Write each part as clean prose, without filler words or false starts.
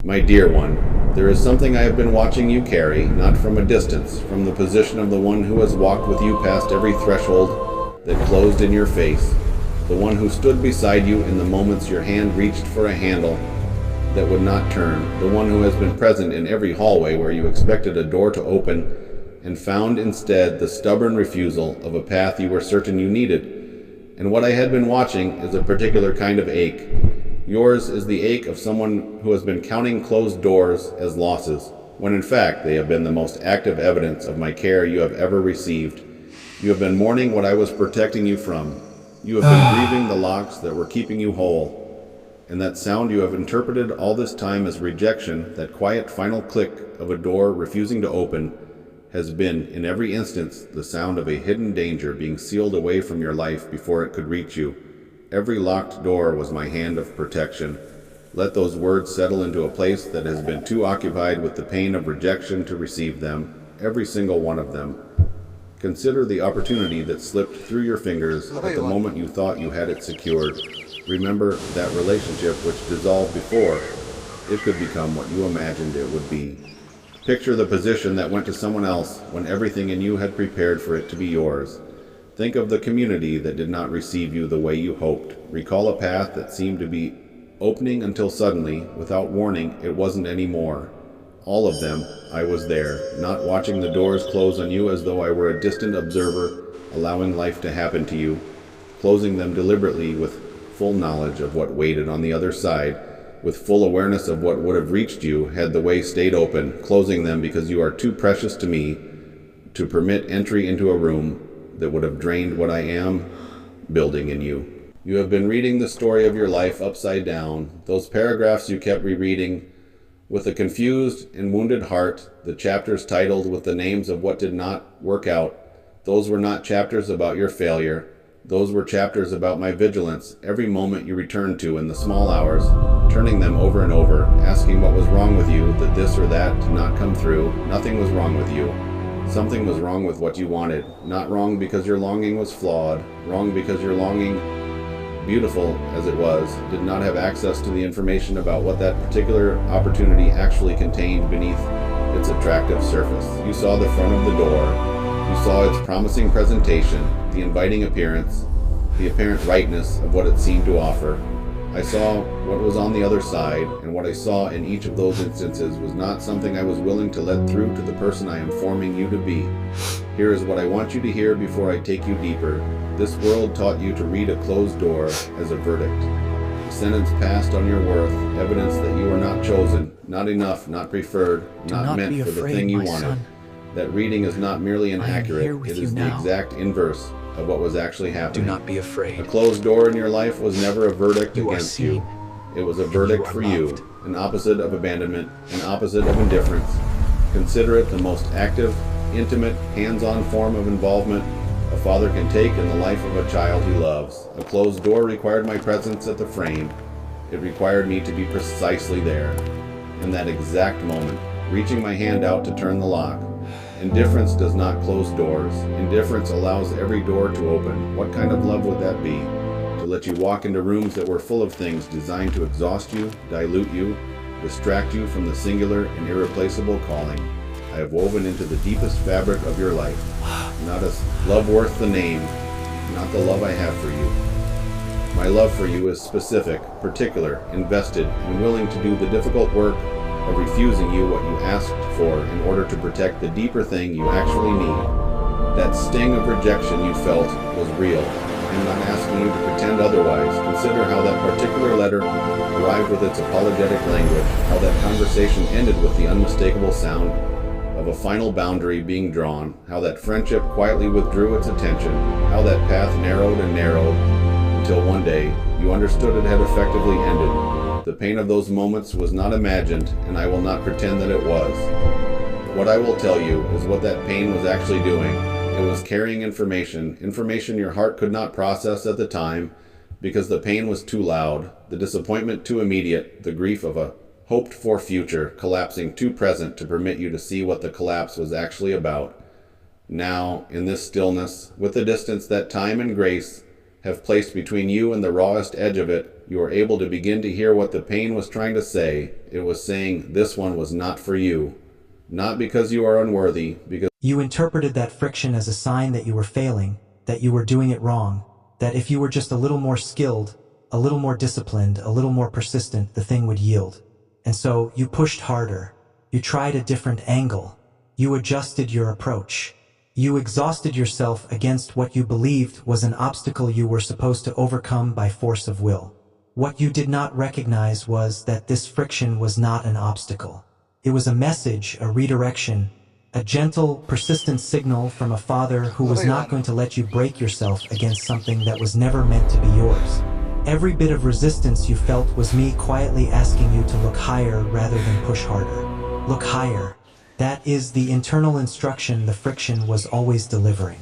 My dear one, there is something I have been watching you carry, not from a distance, from the position of the one who has walked with you past every threshold that closed in your face, the one who stood beside you in the moments your hand reached for a handle that would not turn, the one who has been present in every hallway where you expected a door to open and found instead the stubborn refusal of a path you were certain you needed. And what I had been watching is a particular kind of ache. Yours is the ache of someone who has been counting closed doors as losses, when in fact they have been the most active evidence of my care you have ever received. You have been mourning what I was protecting you from. You have been grieving the locks that were keeping you whole. And that sound you have interpreted all this time as rejection, that quiet final click of a door refusing to open, has been, in every instance, the sound of a hidden danger being sealed away from your life before it could reach you. Every locked door was my hand of protection. Let those words settle into a place that has been too occupied with the pain of rejection to receive them, every single one of them. Consider the opportunity that slipped through your fingers at the moment you thought you had it secured. Remember that relationship which dissolved before it could become what you imagined it would be. Picture the position that went to someone else when everything in you had prepared for it to be yours. Think of the community that did not receive you the way you hoped. Recall a path that seemed to be opening until suddenly, without warning, it wasn't anymore. All of them, I was there, not watching the doors close on you as though I were a distant observer, allowing life to happen to you, closing them deliberately with full knowledge of what waited on the other side, with full awareness of what would have reached you had the way stayed open, closing them because you are too precious to me to permit entry into a room that would have drained what I am building in you. You have been reading the story of your life upside down, those paragraphs you kept rereading with a confused and wounded heart, the chapters titled with the names of what did not work out. Those were not chapters about your failure. Those were chapters about my vigilance, every moment you returned to in the small hours, turning them over and over, asking what was wrong with you, that this or that did not come through. Nothing was wrong with you. Something was wrong with what you wanted. Not wrong because your longing was flawed. Wrong because your longing, beautiful as it was, did not have access to the information about what that particular opportunity actually contained beneath its attractive surface. You saw the front of the door. You saw its promising presentation, the inviting appearance, the apparent rightness of what it seemed to offer. I saw what was on the other side, and what I saw in each of those instances was not something I was willing to let through to the person I am forming you to be. Here is what I want you to hear before I take you deeper. This world taught you to read a closed door as a verdict. A sentence passed on your worth, evidence that you were not chosen, not enough, not preferred, not meant for the thing you wanted. That reading is not merely inaccurate, it is the exact inverse of what was actually happening. Do not be afraid. A closed door in your life was never a verdict against you. It was a verdict for you, an opposite of abandonment, an opposite of indifference. Consider it the most active, intimate, hands-on form of involvement a father can take in the life of a child he loves. A closed door required my presence at the frame. It required me to be precisely there, in that exact moment, reaching my hand out to turn the lock. Indifference does not close doors. Indifference allows every door to open. What kind of love would that be? To let you walk into rooms that were full of things designed to exhaust you, dilute you, distract you from the singular and irreplaceable calling I have woven into the deepest fabric of your life. Not a love worth the name, not the love I have for you. My love for you is specific, particular, invested, and willing to do the difficult work of refusing you what you asked for in order to protect the deeper thing you actually need. That sting of rejection you felt was real. I'm not asking you to pretend otherwise. Consider how that particular letter arrived with its apologetic language, how that conversation ended with the unmistakable sound of a final boundary being drawn, how that friendship quietly withdrew its attention, how that path narrowed and narrowed until one day you understood it had effectively ended. The pain of those moments was not imagined, and I will not pretend that it was. What I will tell you is what that pain was actually doing. It was carrying information your heart could not process at the time because the pain was too loud, the disappointment too immediate, the grief of a hoped-for future collapsing too present to permit you to see what the collapse was actually about. Now, in this stillness, with the distance that time and grace have placed between you and the rawest edge of it, you were able to begin to hear what the pain was trying to say. It was saying this one was not for you. Not because you are unworthy, because You interpreted that friction as a sign that you were failing, that you were doing it wrong, that if you were just a little more skilled, a little more disciplined, a little more persistent, the thing would yield. And so you pushed harder. You tried a different angle. You adjusted your approach. You exhausted yourself against what you believed was an obstacle you were supposed to overcome by force of will. What you did not recognize was that this friction was not an obstacle. It was a message, a redirection, a gentle, persistent signal from a father who was not going to let you break yourself against something that was never meant to be yours. Every bit of resistance you felt was me quietly asking you to look higher rather than push harder. Look higher. That is the internal instruction the friction was always delivering.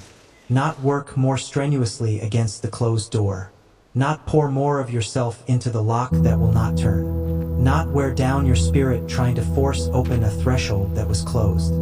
Not work more strenuously against the closed door. Not pour more of yourself into the lock that will not turn. Not wear down your spirit trying to force open a threshold that was closed.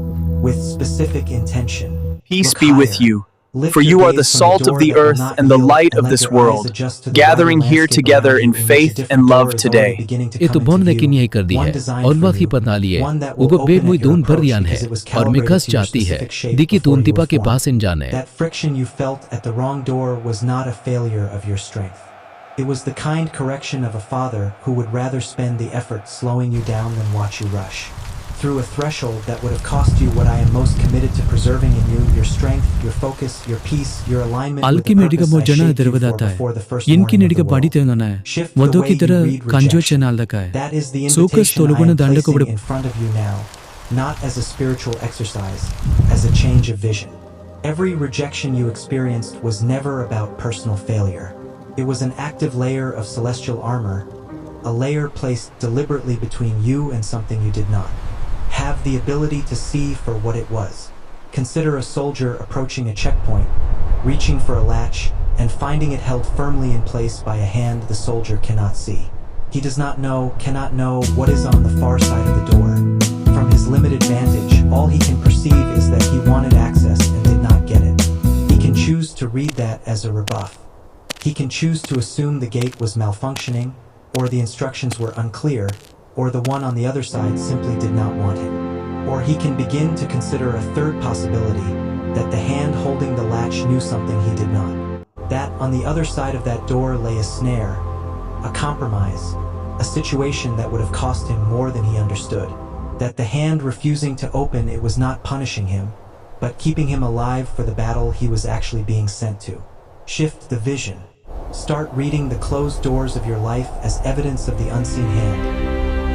With specific intention. Peace Look be with higher. you, Lift for your you are the gaze from salt of door the that will earth not and the yield, light and of let this your eyes world, adjust to the gathering wider here landscape together around you in in which a faith different and door love is already today. beginning to ये तो come बॉन into लेकिन view. यही कर दी One है designed और for बात ही you, पता ली है one that वो will बेब open मुई at your दून भर approach यान है because it was और मैं calibrated कस to your चाहती है specific shape दी कि before तून you were दीपा के formed. पास इन जाने That friction you felt at the wrong door was not a failure of your strength. It was the kind correction of a father who would rather spend the effort slowing you down than watch you rush through a threshold that would have cost you what I am most committed to preserving in you, your strength, your focus, your peace, your alignment with the Alchemy purpose I mojana shaped you for derivada before the first Yinki morning of the nediga body world. tengana Shift the wado way ki you tara read kanjo rejection. chenal da kai That is the Sokas invitation I tologona am danda ko placing bada in front of you now, not as a spiritual exercise, as a change of vision. Every rejection you experienced was never about personal failure. It was an active layer of celestial armor, a layer placed deliberately between you and something you did not have the ability to see for what it was. Consider a soldier approaching a checkpoint, reaching for a latch, and finding it held firmly in place by a hand the soldier cannot see. He cannot know what is on the far side of the door. From his limited vantage, all he can perceive is that he wanted access and did not get it. He can choose to read that as a rebuff. He can choose to assume the gate was malfunctioning, or the instructions were unclear, or the one on the other side simply did not want him. Or he can begin to consider a third possibility, that the hand holding the latch knew something he did not. That on the other side of that door lay a snare, a compromise, a situation that would have cost him more than he understood. That the hand refusing to open it was not punishing him, but keeping him alive for the battle he was actually being sent to. Shift the vision. Start reading the closed doors of your life as evidence of the unseen hand.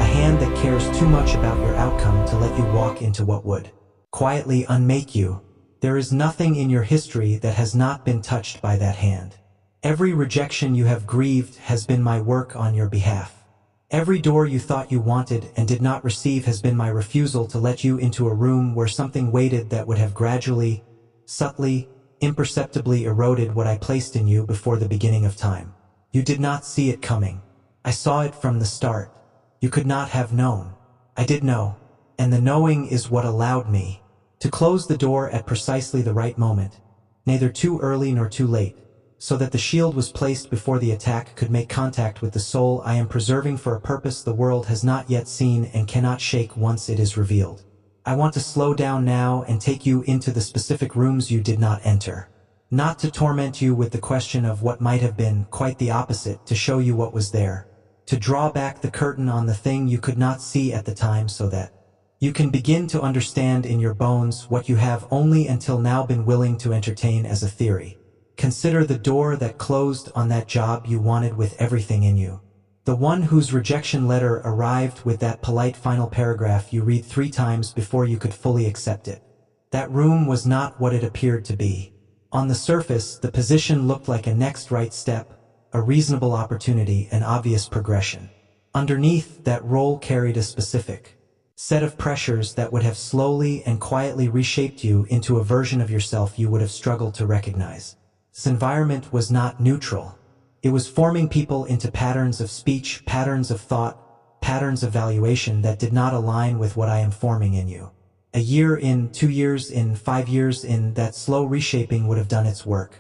A hand that cares too much about your outcome to let you walk into what would quietly unmake you. There is nothing in your history that has not been touched by that hand. Every rejection you have grieved has been my work on your behalf. Every door you thought you wanted and did not receive has been my refusal to let you into a room where something waited that would have gradually, subtly, imperceptibly eroded what I placed in you before the beginning of time. You did not see it coming. I saw it from the start. You could not have known. I did know, and the knowing is what allowed me to close the door at precisely the right moment, neither too early nor too late, so that the shield was placed before the attack could make contact with the soul I am preserving for a purpose the world has not yet seen and cannot shake once it is revealed. I want to slow down now and take you into the specific rooms you did not enter. Not to torment you with the question of what might have been, quite the opposite, to show you what was there. To draw back the curtain on the thing you could not see at the time so that you can begin to understand in your bones what you have only until now been willing to entertain as a theory. Consider the door that closed on that job you wanted with everything in you. The one whose rejection letter arrived with that polite final paragraph you read 3 times before you could fully accept it. That room was not what it appeared to be. On the surface, the position looked like a next right step, a reasonable opportunity, an obvious progression. Underneath, that role carried a specific set of pressures that would have slowly and quietly reshaped you into a version of yourself you would have struggled to recognize. This environment was not neutral. It was forming people into patterns of speech, patterns of thought, patterns of valuation that did not align with what I am forming in you. A year in, 2 years in, 5 years in, that slow reshaping would have done its work.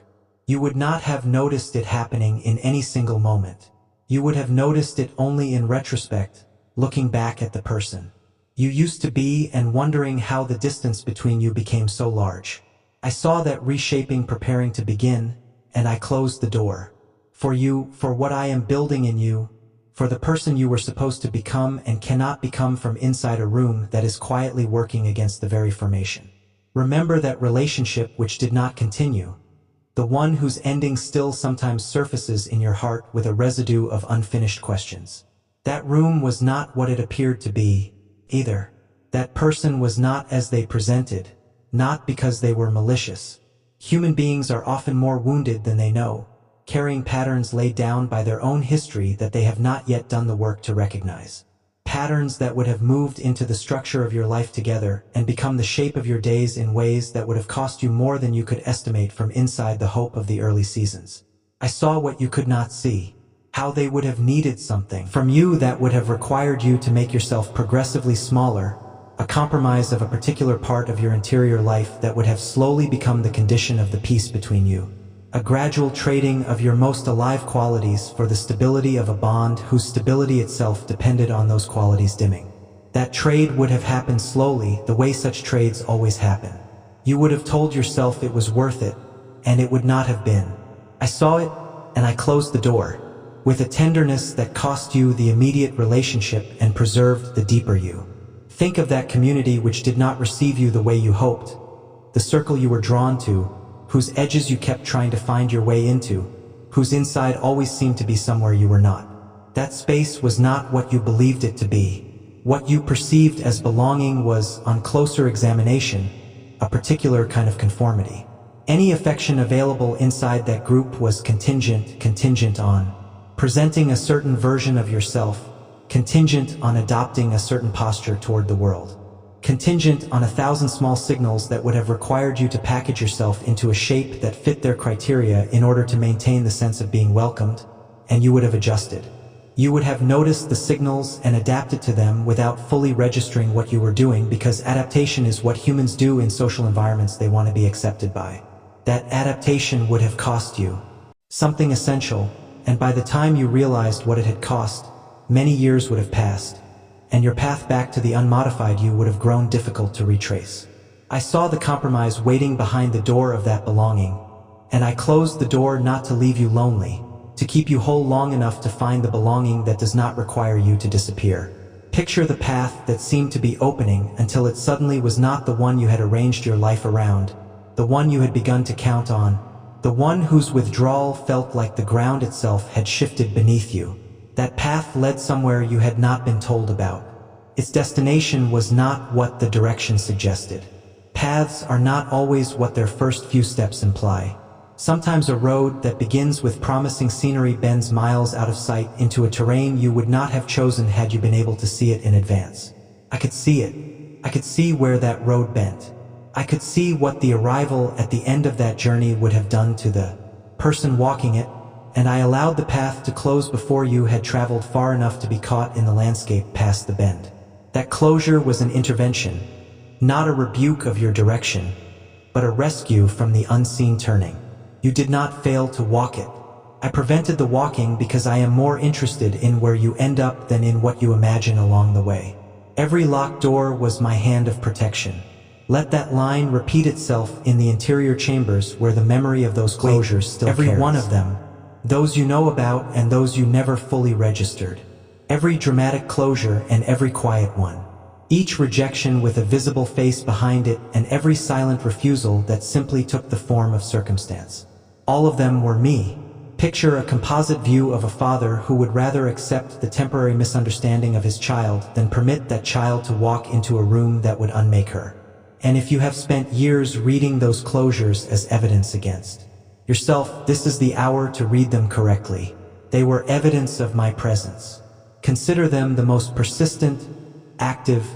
You would not have noticed it happening in any single moment. You would have noticed it only in retrospect, looking back at the person you used to be and wondering how the distance between you became so large. I saw that reshaping preparing to begin, and I closed the door. For you, for what I am building in you, for the person you were supposed to become and cannot become from inside a room that is quietly working against the very formation. Remember that relationship which did not continue, the one whose ending still sometimes surfaces in your heart with a residue of unfinished questions. That room was not what it appeared to be, either. That person was not as they presented, not because they were malicious. Human beings are often more wounded than they know, carrying patterns laid down by their own history that they have not yet done the work to recognize. Patterns that would have moved into the structure of your life together and become the shape of your days in ways that would have cost you more than you could estimate from inside the hope of the early seasons. I saw what you could not see, how they would have needed something from you that would have required you to make yourself progressively smaller, a compromise of a particular part of your interior life that would have slowly become the condition of the peace between you. A gradual trading of your most alive qualities for the stability of a bond whose stability itself depended on those qualities dimming. That trade would have happened slowly, the way such trades always happen. You would have told yourself it was worth it, and it would not have been. I saw it, and I closed the door, with a tenderness that cost you the immediate relationship and preserved the deeper you. Think of that community which did not receive you the way you hoped, the circle you were drawn to, whose edges you kept trying to find your way into, whose inside always seemed to be somewhere you were not. That space was not what you believed it to be. What you perceived as belonging was, on closer examination, a particular kind of conformity. Any affection available inside that group was contingent on presenting a certain version of yourself, contingent on adopting a certain posture toward the world, contingent on 1,000 small signals that would have required you to package yourself into a shape that fit their criteria in order to maintain the sense of being welcomed, and you would have adjusted. You would have noticed the signals and adapted to them without fully registering what you were doing, because adaptation is what humans do in social environments they want to be accepted by. That adaptation would have cost you something essential, and by the time you realized what it had cost, many years would have passed, and your path back to the unmodified you would have grown difficult to retrace. I saw the compromise waiting behind the door of that belonging, and I closed the door not to leave you lonely, to keep you whole long enough to find the belonging that does not require you to disappear. Picture the path that seemed to be opening until it suddenly was not the one you had arranged your life around, the one you had begun to count on, the one whose withdrawal felt like the ground itself had shifted beneath you. That path led somewhere you had not been told about. Its destination was not what the direction suggested. Paths are not always what their first few steps imply. Sometimes a road that begins with promising scenery bends miles out of sight into a terrain you would not have chosen had you been able to see it in advance. I could see it. I could see where that road bent. I could see what the arrival at the end of that journey would have done to the person walking it, and I allowed the path to close before you had traveled far enough to be caught in the landscape past the bend. That closure was an intervention, not a rebuke of your direction, but a rescue from the unseen turning. You did not fail to walk it. I prevented the walking because I am more interested in where you end up than in what you imagine along the way. Every locked door was my hand of protection. Let that line repeat itself in the interior chambers where the memory of those closures still carries. Every one of them, those you know about and those you never fully registered. Every dramatic closure and every quiet one. Each rejection with a visible face behind it, and every silent refusal that simply took the form of circumstance. All of them were me. Picture a composite view of a father who would rather accept the temporary misunderstanding of his child than permit that child to walk into a room that would unmake her. And if you have spent years reading those closures as evidence against yourself, this is the hour to read them correctly. They were evidence of my presence. Consider them the most persistent, active,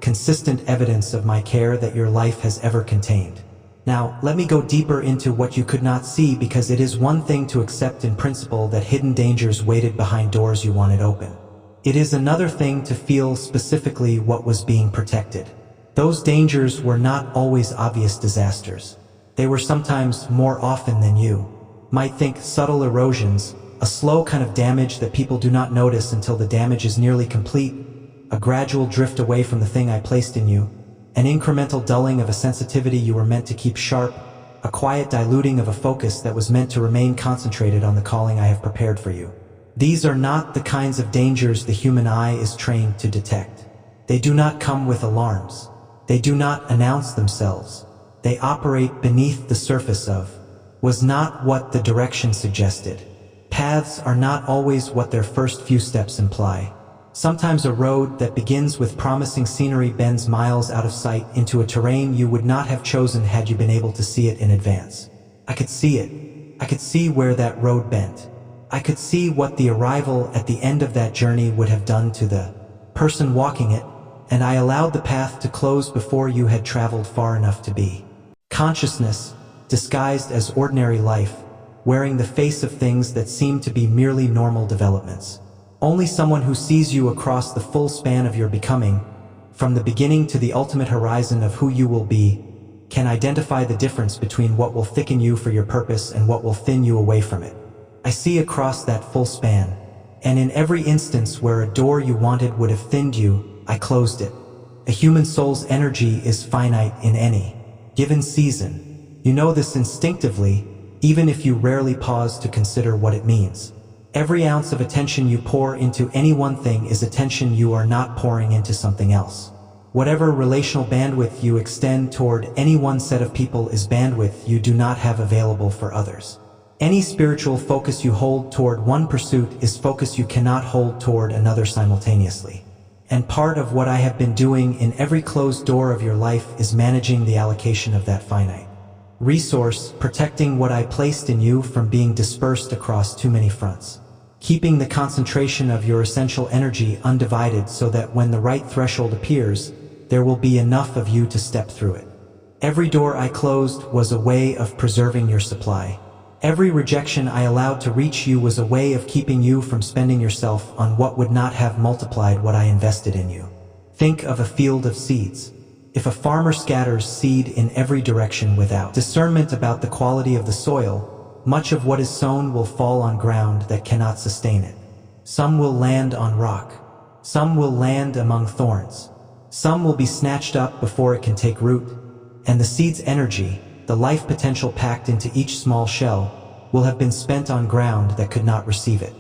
consistent evidence of my care that your life has ever contained. Now, let me go deeper into what you could not see, because it is one thing to accept in principle that hidden dangers waited behind doors you wanted open. It is another thing to feel specifically what was being protected. Those dangers were not always obvious disasters. They were sometimes, more often than you might think, subtle erosions, a slow kind of damage that people do not notice until the damage is nearly complete, a gradual drift away from the thing I placed in you, an incremental dulling of a sensitivity you were meant to keep sharp, a quiet diluting of a focus that was meant to remain concentrated on the calling I have prepared for you. These are not the kinds of dangers the human eye is trained to detect. They do not come with alarms. They do not announce themselves. They operate beneath the surface of, was not what the direction suggested. Paths are not always what their first few steps imply. Sometimes a road that begins with promising scenery bends miles out of sight into a terrain you would not have chosen had you been able to see it in advance. I could see it. I could see where that road bent. I could see what the arrival at the end of that journey would have done to the person walking it, and I allowed the path to close before you had traveled far enough to be. Consciousness, disguised as ordinary life, wearing the face of things that seem to be merely normal developments. Only someone who sees you across the full span of your becoming, from the beginning to the ultimate horizon of who you will be, can identify the difference between what will thicken you for your purpose and what will thin you away from it. I see across that full span, and in every instance where a door you wanted would have thinned you, I closed it. A human soul's energy is finite in any given season. You know this instinctively, even if you rarely pause to consider what it means. Every ounce of attention you pour into any one thing is attention you are not pouring into something else. Whatever relational bandwidth you extend toward any one set of people is bandwidth you do not have available for others. Any spiritual focus you hold toward one pursuit is focus you cannot hold toward another simultaneously. And part of what I have been doing in every closed door of your life is managing the allocation of that finite resource, protecting what I placed in you from being dispersed across too many fronts. Keeping the concentration of your essential energy undivided so that when the right threshold appears, there will be enough of you to step through it. Every door I closed was a way of preserving your supply. Every rejection I allowed to reach you was a way of keeping you from spending yourself on what would not have multiplied what I invested in you. Think of a field of seeds. If a farmer scatters seed in every direction without discernment about the quality of the soil, much of what is sown will fall on ground that cannot sustain it. Some will land on rock. Some will land among thorns. Some will be snatched up before it can take root. And the seed's energy, the life potential packed into each small shell, will have been spent on ground that could not receive it.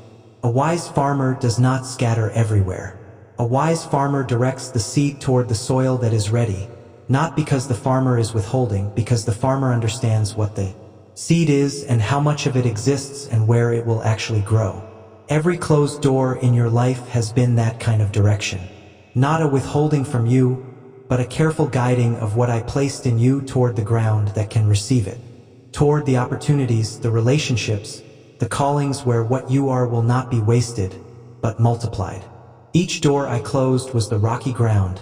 A wise farmer does not scatter everywhere. A wise farmer directs the seed toward the soil that is ready, not because the farmer is withholding, because the farmer understands what the seed is and how much of it exists and where it will actually grow. Every closed door in your life has been that kind of direction. Not a withholding from you, but a careful guiding of what I placed in you toward the ground that can receive it. Toward the opportunities, the relationships, the callings where what you are will not be wasted, but multiplied. Each door I closed was the rocky ground,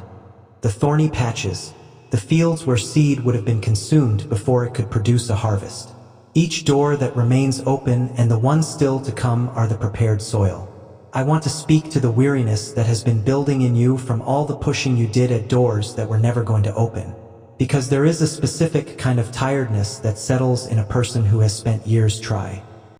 the thorny patches, the fields where seed would have been consumed before it could produce a harvest. Each door that remains open and the ones still to come are the prepared soil. I want to speak to the weariness that has been building in you from all the pushing you did at doors that were never going to open. Because there is a specific kind of tiredness that settles in a person who has spent years trying.